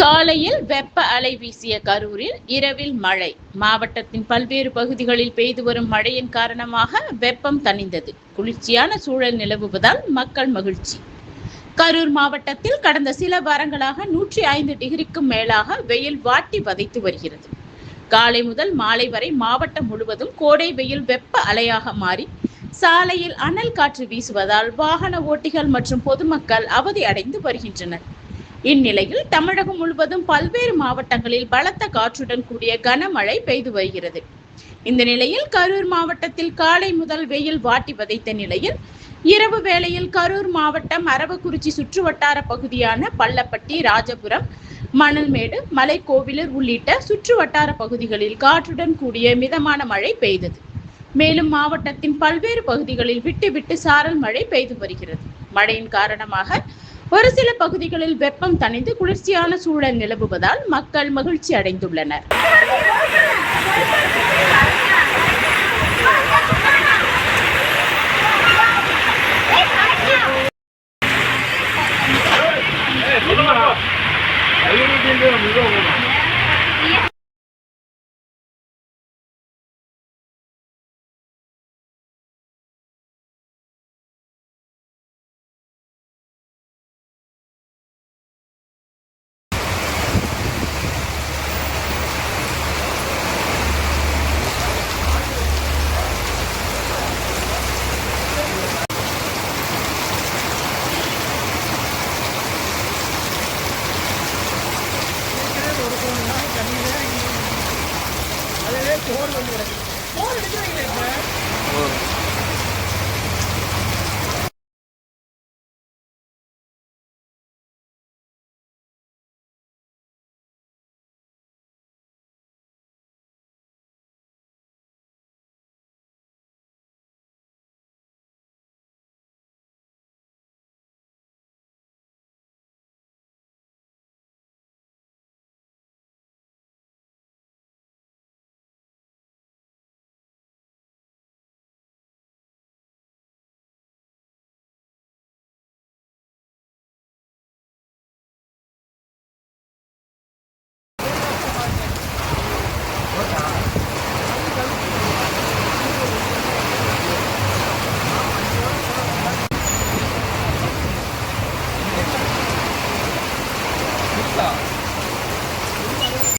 காலையில் வெப்ப அலை வீசிய கரூரில் இரவில் மழை. மாவட்டத்தின் பல்வேறு பகுதிகளில் பெய்து வரும் மழையின் காரணமாக வெப்பம் தணிந்தது. குளிர்ச்சியான சூழல் நிலவுவதால் மக்கள் மகிழ்ச்சி. கரூர் மாவட்டத்தில் கடந்த சில வாரங்களாக 105 டிகிரிக்கும் மேலாக வெயில் வாட்டி வதைத்து வருகிறது. காலை முதல் மாலை வரை மாவட்டம் முழுவதும் கோடை வெயில் வெப்ப அலையாக மாறி சாலையில் அனல் காற்று வீசுவதால் வாகன ஓட்டிகள் மற்றும் பொதுமக்கள் அவதி அடைந்து வருகின்றனர். இந்நிலையில் தமிழகம் முழுவதும் பல்வேறு மாவட்டங்களில் பலத்த காற்றுடன் கூடிய கனமழை பெய்து வருகிறது. இந்த நிலையில் கரூர் மாவட்டத்தில் காலை முதல் வெயில் வாட்டி வதைத்த நிலையில் இரவு வேளையில் கரூர் மாவட்டம் அரவக்குறிச்சி சுற்றுவட்டார பகுதியான பள்ளப்பட்டி, ராஜபுரம், மணல்மேடு, மலைக்கோவிலூர் உள்ளிட்ட சுற்றுவட்டார பகுதிகளில் காற்றுடன் கூடிய மிதமான மழை பெய்தது. மேலும் மாவட்டத்தின் பல்வேறு பகுதிகளில் விட்டு விட்டு சாரல் மழை பெய்து வருகிறது. மழையின் காரணமாக ஒரு சில பகுதிகளில் வெப்பம் தணிந்து குளிர்ச்சியான சூழல் நிலவுவதால் மக்கள் மகிழ்ச்சி அடைந்துள்ளனர். போர் வந்து போர் எடுக்கிறீங்களா?